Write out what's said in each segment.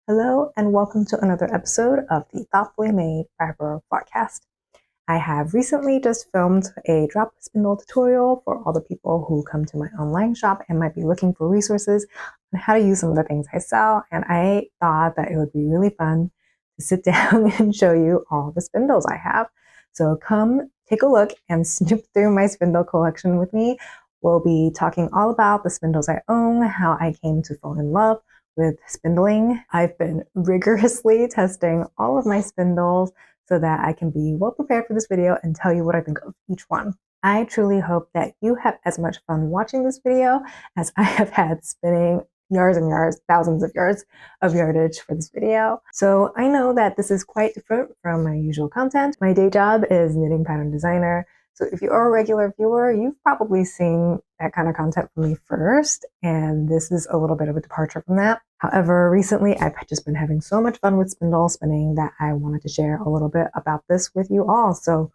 Hello and welcome to another episode of the Thoughtfully Made Fiber podcast. I have recently just filmed a drop spindle tutorial for all the people who come to my online shop and might be looking for resources on how to use some of the things I sell. And I thought that it would be really fun to sit down and show you all the spindles I have. So come take a look and snoop through my spindle collection with me. We'll be talking all about the spindles I own, how I came to fall in love with spindling. I've been rigorously testing all of my spindles so that I can be well prepared for this video and tell you what I think of each one. I truly hope that you have as much fun watching this video as I have had spinning yards and yards, thousands of yards of yardage for this video. So I know that this is quite different from my usual content. My day job is knitting pattern designer. So if you are a regular viewer, you've probably seen that kind of content from me first, and this is a little bit of a departure from that. However, recently I've just been having so much fun with spindle spinning that I wanted to share a little bit about this with you all. So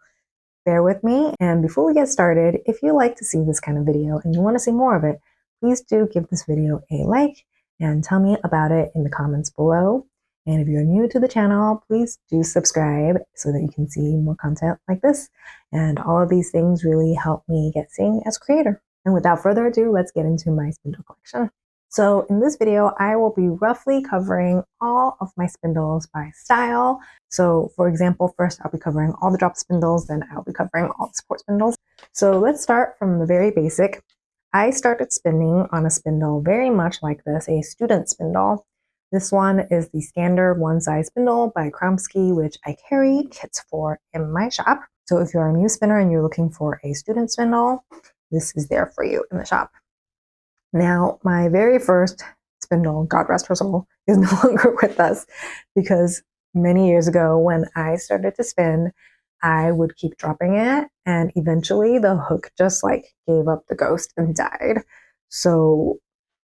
bear with me. And before we get started, if you like to see this kind of video and you want to see more of it, please do give this video a like and tell me about it in the comments below. And if you're new to the channel, please do subscribe so that you can see more content like this. And all of these things really help me get seen as a creator. And without further ado, let's get into my spindle collection. So in this video, I will be roughly covering all of my spindles by style. So for example, first I'll be covering all the drop spindles, then I'll be covering all the support spindles. So let's start from the very basic. I started spinning on a spindle very much like this, a student spindle. This one is the standard one size spindle by Kromsky, which I carry kits for in my shop. So if you're a new spinner and you're looking for a student spindle, this is there for you in the shop. Now, my very first spindle, God rest her soul, is no longer with us because many years ago when I started to spin, I would keep dropping it and eventually the hook just gave up the ghost and died. So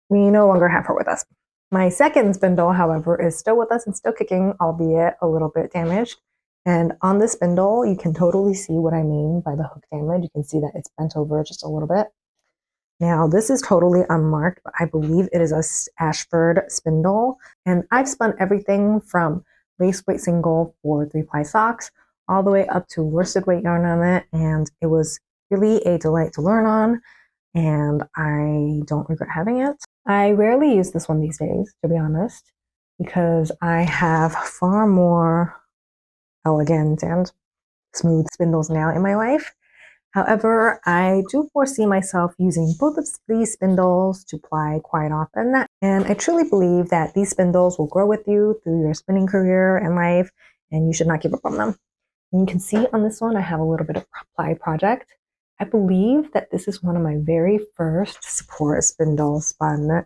we no longer have her with us. My second spindle, however, is still with us and still kicking, albeit a little bit damaged. And on the spindle, you can totally see what I mean by the hook damage. You can see that it's bent over just a little bit. Now, this is totally unmarked, but I believe it is a Ashford spindle. And I've spun everything from lace weight single for 3-ply socks all the way up to worsted weight yarn on it. And it was really a delight to learn on. And I don't regret having it. I rarely use this one these days, to be honest, because I have far more elegant and smooth spindles now in my life. However, I do foresee myself using both of these spindles to ply quite often. And I truly believe that these spindles will grow with you through your spinning career and life, and you should not give up on them. And you can see on this one, I have a little bit of ply project. I believe that this is one of my very first support spindle spun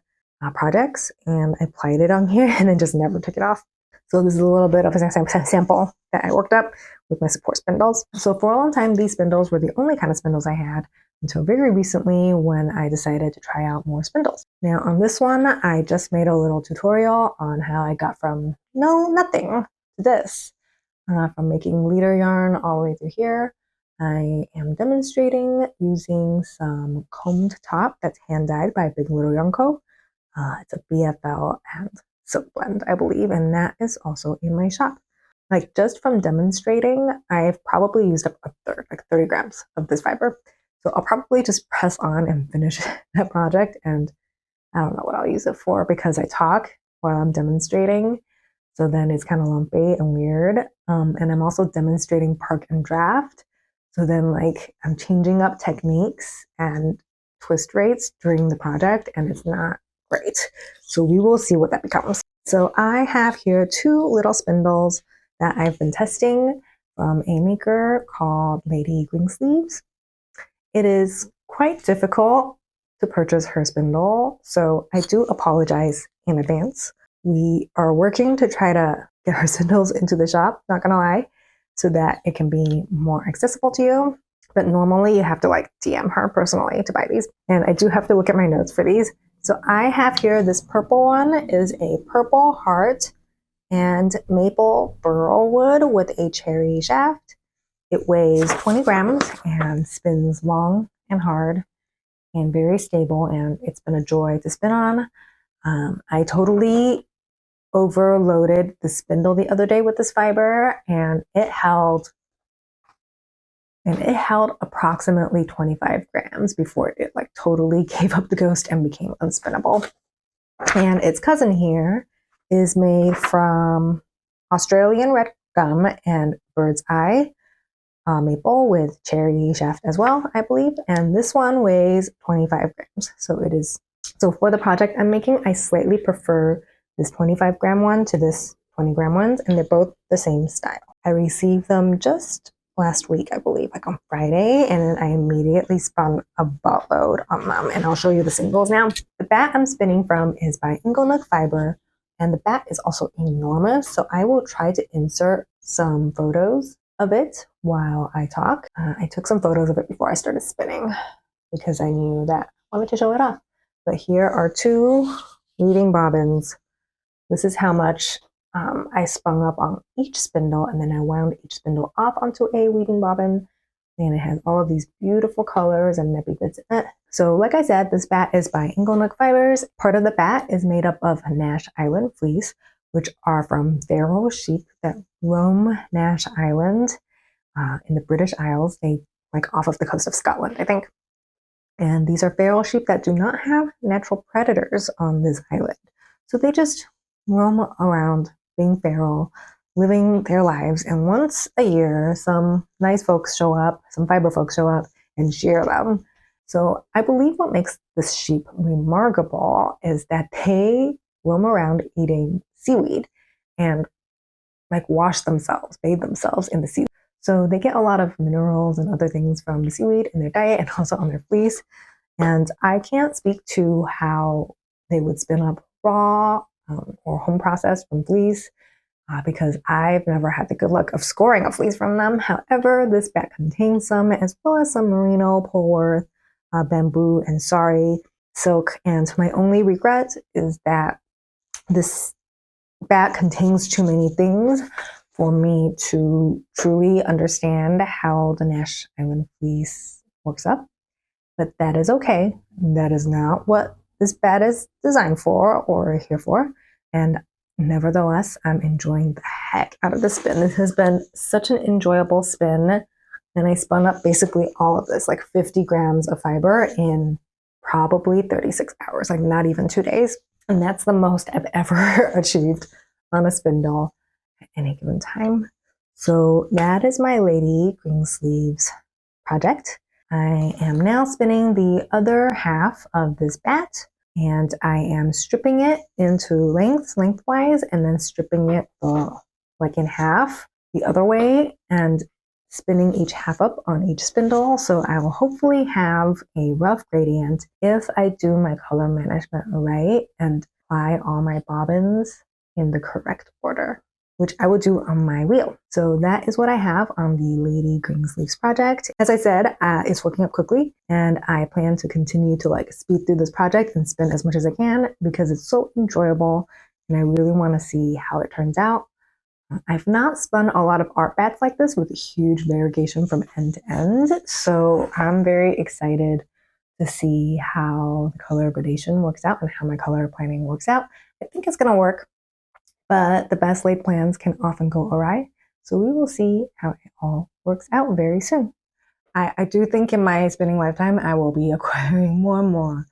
projects, and I plied it on here and then just never took it off. So this is a little bit of a sample that I worked up with my support spindles. So for a long time, these spindles were the only kind of spindles I had until very recently when I decided to try out more spindles. Now on this one, I just made a little tutorial on how I got from nothing to this. From making leader yarn all the way through here. I am demonstrating using some combed top that's hand dyed by Big Little Yarn Co. It's a BFL and silk blend, I believe, and that is also in my shop. Just from demonstrating, I've probably used up a third, 30 grams of this fiber. So I'll probably just press on and finish that project, and I don't know what I'll use it for because I talk while I'm demonstrating. So then it's kind of lumpy and weird. And I'm also demonstrating park and draft. So then I'm changing up techniques and twist rates during the project, and it's not great. So we will see what that becomes. So I have here 2 little spindles that I've been testing from a maker called Lady Greensleeves. It is quite difficult to purchase her spindle, so I do apologize in advance. We are working to try to get her spindles into the shop, not gonna lie, so that it can be more accessible to you. But normally you have to DM her personally to buy these. And I do have to look at my notes for these. So I have here this purple one is a purple heart and maple burl wood with a cherry shaft. It weighs 20 grams and spins long and hard and very stable, and it's been a joy to spin on. I totally overloaded the spindle the other day with this fiber, and it held approximately 25 grams before it like totally gave up the ghost and became unspinnable. And its cousin here is made from Australian red gum and bird's eye maple with cherry shaft as well, I believe. And this one weighs 25 grams. So for the project I'm making, I slightly prefer this 25 gram one to this 20 gram ones, and they're both the same style. I received them just last week, I believe, like on Friday, and then I immediately spun a buttload on them, and I'll show you the singles now. The bat I'm spinning from is by Inglenook Fiber, and the bat is also enormous, so I will try to insert some photos of it while I talk. I took some photos of it before I started spinning because I knew that I wanted to show it off. But here are two weaving bobbins. This is how much I spun up on each spindle, and then I wound each spindle off onto a weaving bobbin, and it has all of these beautiful colors and nippy bits in it. So like I said, this bat is by Inglenook Fibers. Part of the bat is made up of Nash Island fleece, which are from feral sheep that roam Nash Island in the British Isles. They like off of the coast of Scotland, I think. And these are feral sheep that do not have natural predators on this island. So they just roam around being feral, living their lives. And once a year, some nice folks show up, some fiber folks show up and shear them. So I believe what makes this sheep remarkable is that they roam around eating seaweed and like wash themselves, bathe themselves in the seaweed. So they get a lot of minerals and other things from the seaweed in their diet and also on their fleece. And I can't speak to how they would spin up raw or home processed from fleece because I've never had the good luck of scoring a fleece from them. However, this bat contains some, as well as some merino, polworth, bamboo, and sari silk. And my only regret is that this bat contains too many things for me to truly understand how the Nash Island fleece works up. But that is okay. That is not what this bat is designed for or here for. And nevertheless, I'm enjoying the heck out of the spin. This has been such an enjoyable spin. And I spun up basically all of this, like 50 grams of fiber in probably 36 hours, like not even 2 days. And that's the most I've ever achieved on a spindle at any given time. So that is my Lady Green Sleeves project. I am now spinning the other half of this bat, and I am stripping it into lengthwise, and then stripping it like in half the other way, and spinning each half up on each spindle. So I will hopefully have a rough gradient if I do my color management right and apply all my bobbins in the correct order, which I will do on my wheel. So that is what I have on the Lady Green Sleeves project. As I said, it's working up quickly, and I plan to continue to like speed through this project and spin as much as I can because it's so enjoyable, and I really want to see how it turns out. I've not spun a lot of art bats like this with a huge variegation from end to end, so I'm very excited to see how the color gradation works out and how my color planning works out. I think it's going to work, but the best laid plans can often go awry, so we will see how it all works out very soon. I do think in my spinning lifetime, I will be acquiring more and more.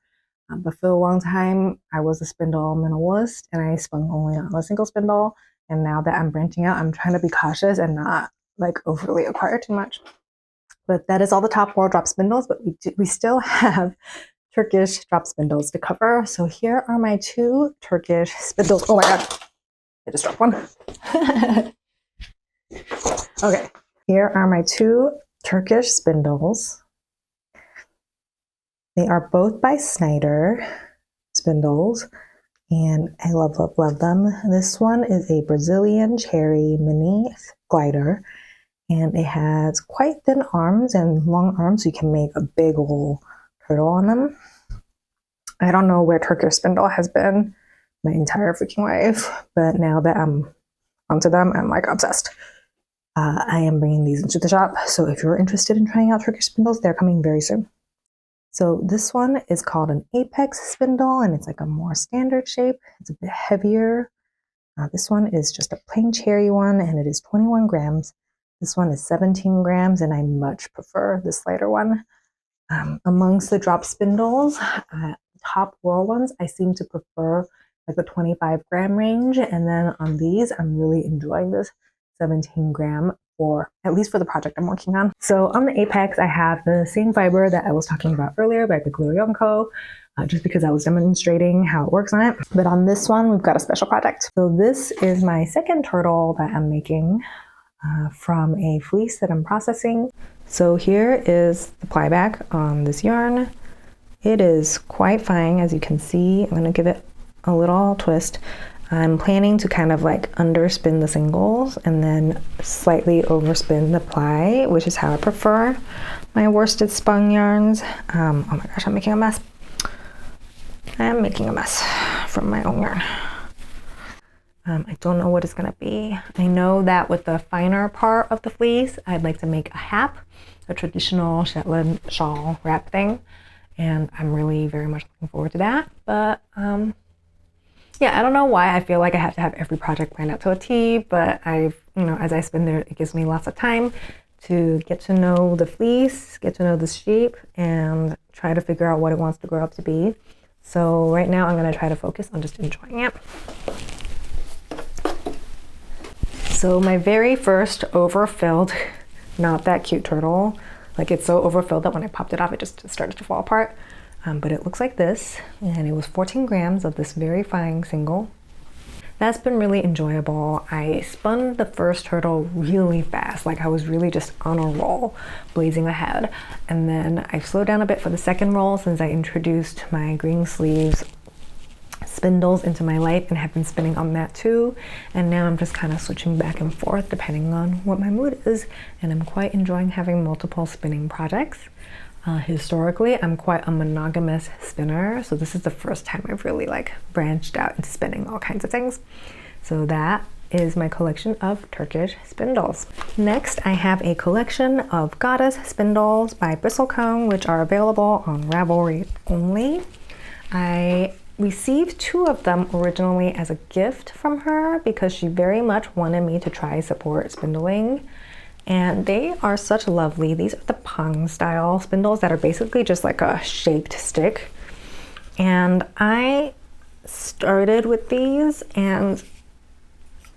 But for a long time, I was a spindle minimalist, and I spun only on a single spindle. And now that I'm branching out, I'm trying to be cautious and not like overly acquire too much. But that is all the top 4 drop spindles, but we still have Turkish drop spindles to cover. So here are my 2 Turkish spindles. Oh my God, I just dropped one. Okay, here are my 2 Turkish spindles. They are both by Snyder spindles, and I love, love, love them. This one is a Brazilian cherry mini glider, and it has quite thin arms and long arms, so you can make a big old turtle on them. I don't know where Turkish spindle has been my entire freaking life, but now that I'm onto them, I'm like obsessed. I am bringing these into the shop, so if you're interested in trying out Turkish spindles, they're coming very soon. So this one is called an apex spindle, and it's like a more standard shape. It's a bit heavier. This one is just a plain cherry one, and it is 21 grams. This one is 17 grams, and I much prefer this lighter one. Amongst the drop spindles, top raw ones, I seem to prefer like the 25-gram range. And then on these, I'm really enjoying this 17-gram for, at least for the project I'm working on. So on the apex, I have the same fiber that I was talking about earlier by Piccolo Yonko, just because I was demonstrating how it works on it. But on this one, we've got a special project. So this is my second turtle that I'm making from a fleece that I'm processing. So here is the plyback on this yarn. It is quite fine, as you can see. I'm gonna give it a little twist. I'm planning to kind of like underspin the singles and then slightly overspin the ply, which is how I prefer my worsted spun yarns. Oh my gosh, I'm making a mess. I'm making a mess from my own yarn. I don't know what it's gonna be. I know that with the finer part of the fleece, I'd like to make a hap, a traditional Shetland shawl wrap thing. And I'm really very much looking forward to that. But yeah, I don't know why I feel like I have to have every project planned out to a T, but as I spin there, it gives me lots of time to get to know the fleece, get to know the shape, and try to figure out what it wants to grow up to be. So right now I'm gonna try to focus on just enjoying it. So my very first overfilled, not that cute turtle, like it's so overfilled that when I popped it off, it just started to fall apart. But it looks like this, and it was 14 grams of this very fine single. That's been really enjoyable. I spun the first turtle really fast, like I was really just on a roll, blazing ahead. And then I slowed down a bit for the second roll since I introduced my green sleeves spindles into my light and have been spinning on that too. And now I'm just kind of switching back and forth depending on what my mood is. And I'm quite enjoying having multiple spinning projects. Historically, I'm quite a monogamous spinner, so this is the first time I've really like branched out into spinning all kinds of things. So that is my collection of Turkish spindles. Next, I have a collection of Goddess spindles by Bristlecone, which are available on Ravelry only. I received 2 of them originally as a gift from her because she very much wanted me to try support spindling. And they are such lovely. These are the pong style spindles that are basically just like a shaped stick. And I started with these, and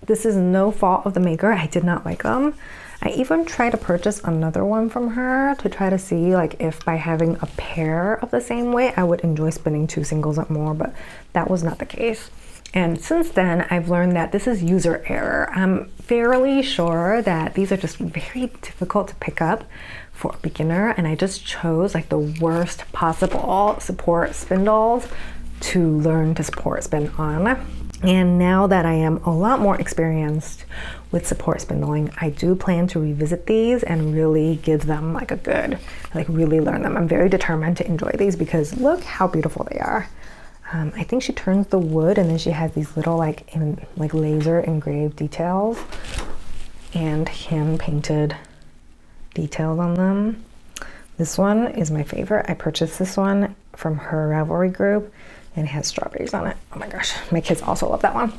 this is no fault of the maker. I did not like them. I even tried to purchase another one from her to try to see like if by having a pair of the same weight, I would enjoy spinning 2 singles or more, but that was not the case. And since then, I've learned that this is user error. I'm fairly sure that these are just very difficult to pick up for a beginner, and I just chose like the worst possible support spindles to learn to support spin on. And now that I am a lot more experienced with support spindling, I do plan to revisit these and really give them like a good, like really learn them. I'm very determined to enjoy these because look how beautiful they are. I think she turns the wood and then she has these little like laser engraved details and hand painted details on them. This one is my favorite. I purchased this one from her Ravelry group and it has strawberries on it. Oh my gosh, my kids also love that one.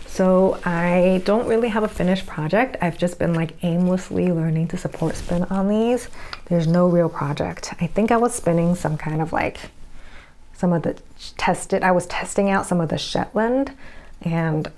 So I don't really have a finished project. I've just been like aimlessly learning to support spin on these. There's no real project. I think I was spinning some kind of like I was testing out some of the Shetland and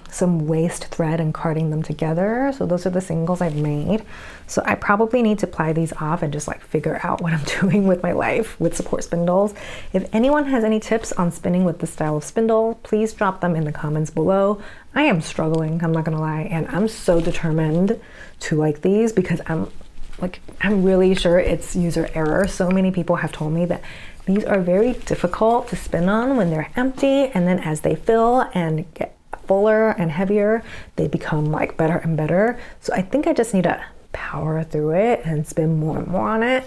some waste thread and carding them together. So those are the singles I've made. So I probably need to ply these off and just like figure out what I'm doing with my life with support spindles. If anyone has any tips on spinning with this style of spindle, please drop them in the comments below. I am struggling, I'm not gonna lie, and I'm so determined to like these because I'm really sure it's user error. So many people have told me that these are very difficult to spin on when they're empty, and then as they fill and get fuller and heavier, they become like better and better. So I think I just need to power through it and spin more and more on it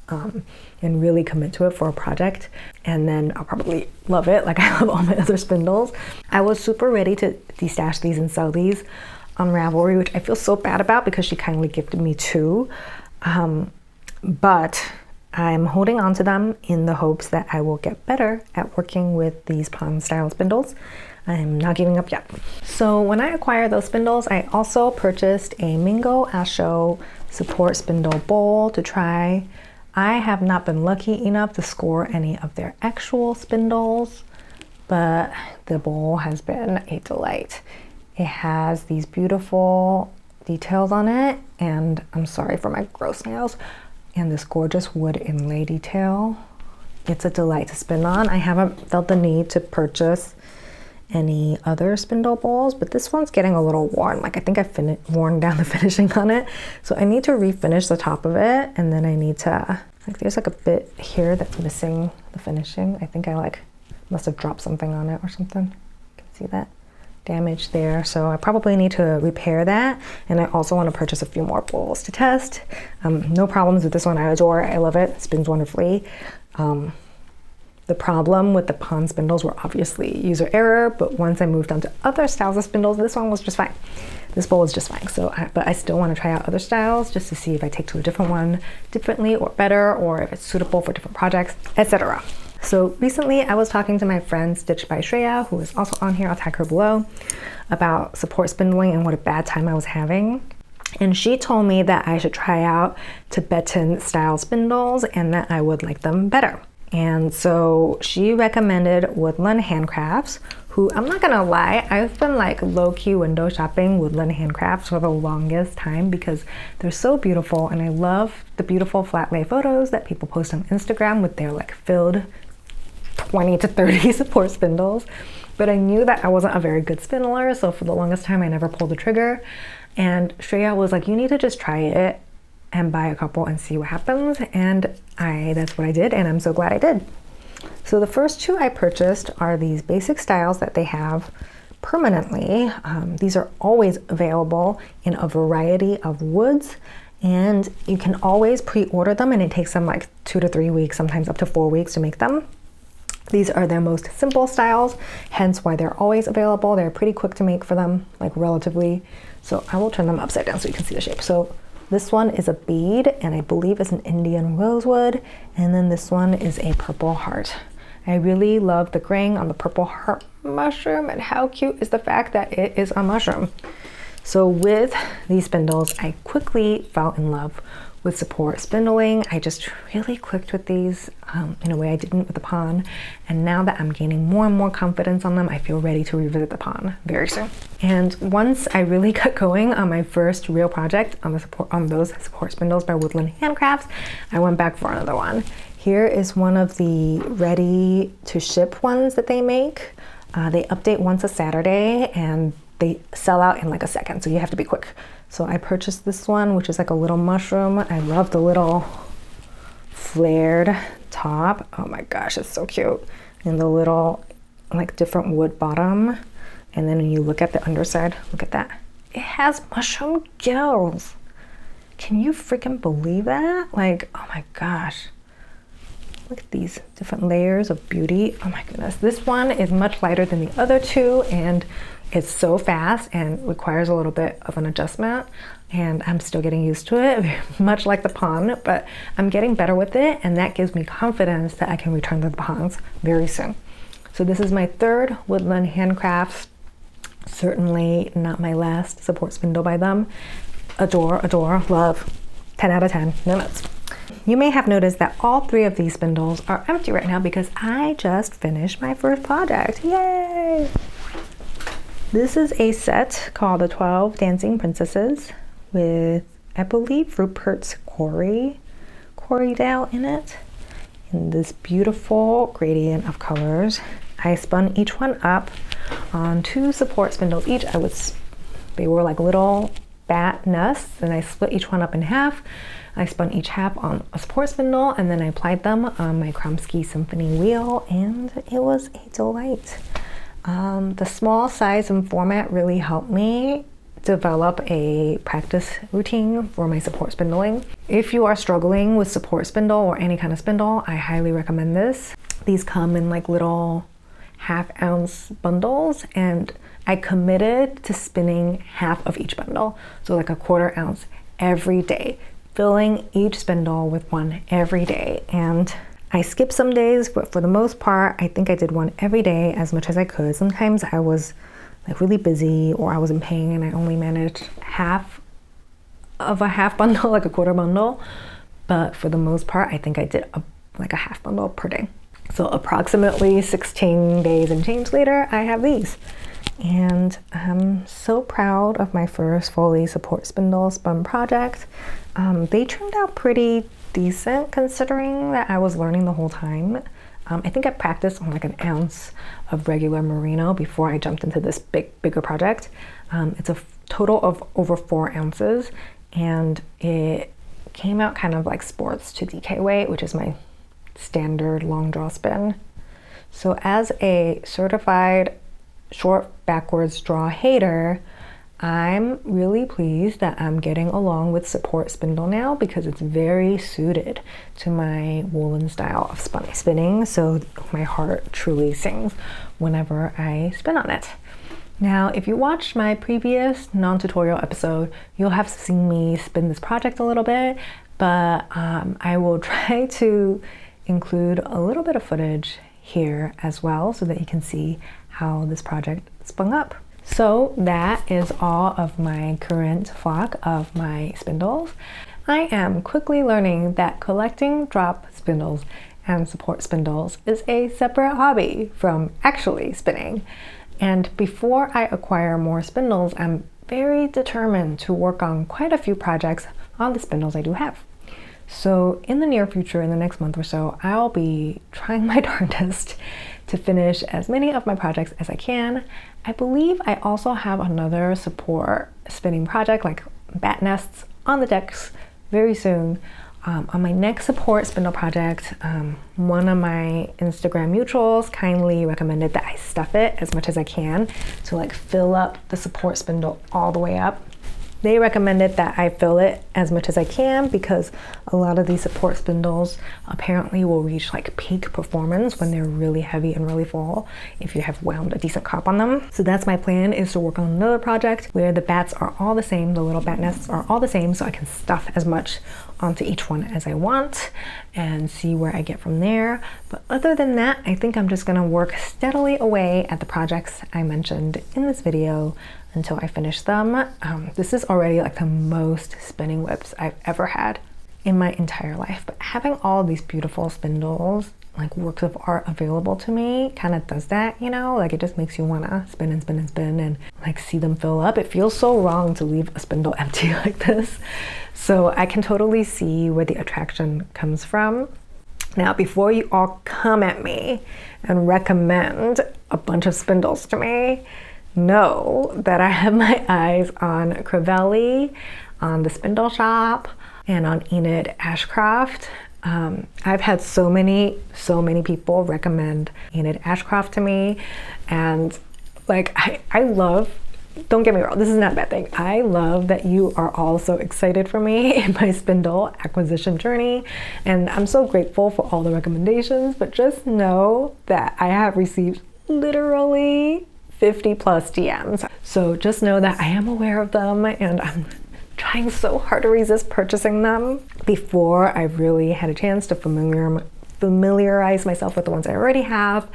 and really commit to it for a project. And then I'll probably love it like I love all my other spindles. I was super ready to destash these and sell these on Ravelry, which I feel so bad about because she kindly gifted me 2. But I'm holding on to them in the hopes that I will get better at working with these pond style spindles. I'm not giving up yet. So when I acquired those spindles, I also purchased a Mingo Asho support spindle bowl to try. I have not been lucky enough to score any of their actual spindles, but the bowl has been a delight. It has these beautiful details on it, and I'm sorry for my gross nails, and this gorgeous wood inlay detail. It's a delight to spin on. I haven't felt the need to purchase any other spindle bowls, but this one's getting a little worn. Like I think I've worn down the finishing on it. So I need to refinish the top of it, and then I need to, like there's like a bit here that's missing the finishing. I think I must have dropped something on it or something. You can see that damage there. So I probably need to repair that. And I also want to purchase a few more bowls to test. No problems with this one. I adore it. I love it. It spins wonderfully. The problem with the pond spindles were obviously user error, but once I moved on to other styles of spindles, this one was just fine. This bowl was just fine. But I still want to try out other styles just to see if I take to a different one differently or better, or if it's suitable for different projects, etc. So recently I was talking to my friend Stitched by Shreya, who is also on here, I'll tag her below, about support spindling and what a bad time I was having. And she told me that I should try out Tibetan style spindles and that I would like them better. And so she recommended Woodland Handcrafts, who I'm not gonna lie, I've been like low-key window shopping Woodland Handcrafts for the longest time because they're so beautiful, and I love the beautiful flat lay photos that people post on Instagram with their like filled 20 to 30 support spindles. But I knew that I wasn't a very good spindler, so for the longest time I never pulled the trigger. And Shreya was like, you need to just try it and buy a couple and see what happens, and that's what I did, and I'm so glad I did. So the first two I purchased are these basic styles that they have permanently. These are always available in a variety of woods, and you can always pre-order them, and it takes them like 2 to 3 weeks, sometimes up to 4 weeks to make them. These are their most simple styles, hence why they're always available. They're pretty quick to make for them, like relatively. So I will turn them upside down so you can see the shape. So this one is a bead, and I believe it's an Indian rosewood. And then this one is a purple heart. I really love the graying on the purple heart mushroom, and how cute is the fact that it is a mushroom. So with these spindles, I quickly fell in love with support spindling. I just really clicked with these in a way I didn't with the pond. And now that I'm gaining more and more confidence on them, I feel ready to revisit the pond very soon. And once I really got going on my first real project on those support spindles by Woodland Handcrafts, I went back for another one. Here is one of the ready to ship ones that they make. They update once a Saturday and they sell out in like a second, so you have to be quick. So I purchased this one, which is like a little mushroom. I love the little flared top. Oh my gosh, it's so cute. And the little like different wood bottom. And then when you look at the underside, look at that. It has mushroom gills. Can you freaking believe that? Like, oh my gosh. Look at these different layers of beauty. Oh my goodness. This one is much lighter than the other two, and it's so fast and requires a little bit of an adjustment, and I'm still getting used to it, much like the pond, but I'm getting better with it, and that gives me confidence that I can return to the ponds very soon. So this is my third Woodland Handcrafts, certainly not my last support spindle by them. Adore, adore, love, 10 out of 10, no notes. You may have noticed that all three of these spindles are empty right now because I just finished my first project, yay! This is a set called the 12 Dancing Princesses with, I believe, Rupert's Quarry dowel in it, in this beautiful gradient of colors. I spun each one up on 2 support spindles each. They were like little bat nests, and I split each one up in half. I spun each half on a support spindle, and then I applied them on my Kromsky Symphony wheel, and it was a delight. The small size and format really helped me develop a practice routine for my support spindling. If you are struggling with support spindle or any kind of spindle, I highly recommend this. These come in like little half-ounce bundles, and I committed to spinning half of each bundle, so like a 1/4 ounce every day. filling each spindle with one every day. And I skipped some days, but for the most part, I think I did one every day as much as I could. Sometimes I was like really busy or I was in pain and I only managed half of a half bundle, like a quarter bundle. But for the most part, I think I did like a half bundle per day. So approximately 16 days and change later, I have these. And I'm so proud of my first fully support spindle spun project. They turned out pretty decent considering that I was learning the whole time. I think I practiced on like an ounce of regular merino before I jumped into this bigger project. It's a total of over 4 ounces, and it came out kind of like sports to DK weight, which is my standard long draw spin. So as a certified short backwards draw hater, I'm really pleased that I'm getting along with support spindle now because it's very suited to my woolen style of spinning. So my heart truly sings whenever I spin on it. Now, if you watched my previous non-tutorial episode, you'll have seen me spin this project a little bit, but I will try to include a little bit of footage here as well so that you can see how this project spun up. So that is all of my current flock of my spindles. I am quickly learning that collecting drop spindles and support spindles is a separate hobby from actually spinning. And before I acquire more spindles, I'm very determined to work on quite a few projects on the spindles I do have. So in the near future, in the next month or so, I'll be trying my darndest to finish as many of my projects as I can. I believe I also have another support spinning project like bat nests on the decks very soon. On my next support spindle project, one of my Instagram mutuals kindly recommended that I stuff it as much as I can to like fill up the support spindle all the way up. They recommended that I fill it as much as I can because a lot of these support spindles apparently will reach like peak performance when they're really heavy and really full if you have wound a decent carp on them. So that's my plan, is to work on another project where the bats are all the same, the little bat nests are all the same, so I can stuff as much onto each one as I want and see where I get from there. But other than that, I think I'm just gonna work steadily away at the projects I mentioned in this video until I finish them. This is already like the most spinning whips I've ever had in my entire life, but having all these beautiful spindles, like works of art available to me, kind of does that, you know? Like it just makes you wanna spin and spin and spin and like see them fill up. It feels so wrong to leave a spindle empty like this. So I can totally see where the attraction comes from. Now, before you all come at me and recommend a bunch of spindles to me, know that I have my eyes on Crivelli, on the Spindle Shop, and on Enid Ashcroft. I've had so many people recommend Enid Ashcroft to me, and like I love, don't get me wrong, this is not a bad thing. I love that you are all so excited for me in my spindle acquisition journey, and I'm so grateful for all the recommendations, but just know that I have received literally 50 plus DMs. So just know that I am aware of them and I'm trying so hard to resist purchasing them before I really had a chance to familiarize myself with the ones I already have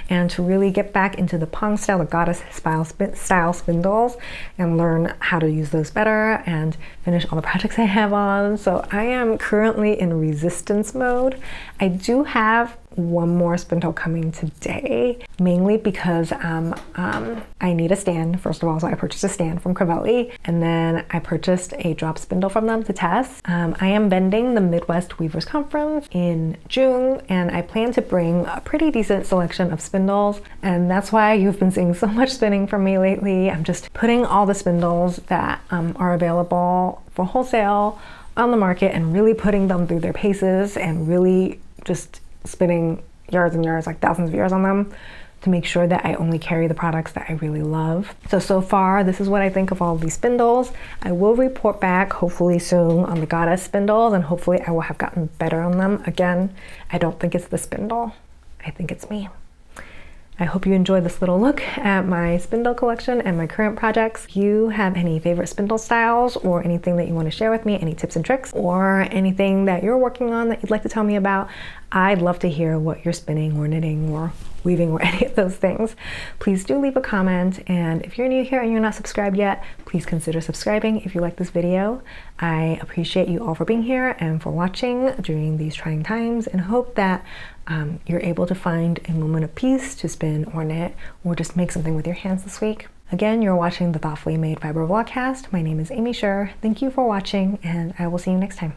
and to really get back into the Pong style, the goddess style spindles and learn how to use those better and finish all the projects I have on. So I am currently in resistance mode. I do have one more spindle coming today, mainly because I need a stand, first of all, so I purchased a stand from Crivelli, and then I purchased a drop spindle from them to test. I am vending the Midwest Weavers Conference in June, and I plan to bring a pretty decent selection of spindles, and that's why you've been seeing so much spinning from me lately. I'm just putting all the spindles that are available for wholesale on the market and really putting them through their paces and really just spinning yards and yards, like thousands of yards on them, to make sure that I only carry the products that I really love. So far, this is what I think of all of these spindles. I will report back hopefully soon on the goddess spindles, and hopefully I will have gotten better on them. Again, I don't think it's the spindle. I think it's me. I hope you enjoyed this little look at my spindle collection and my current projects. If you have any favorite spindle styles or anything that you want to share with me, any tips and tricks, or anything that you're working on that you'd like to tell me about, I'd love to hear what you're spinning or knitting or weaving or any of those things. Please do leave a comment, and if you're new here and you're not subscribed yet, please consider subscribing if you like this video. I appreciate you all for being here and for watching during these trying times, and hope that you're able to find a moment of peace to spin or knit or just make something with your hands this week. Again, you're watching the Thoughtfully Made Fiber Vlogcast. My name is Aimee. Thank you for watching, and I will see you next time.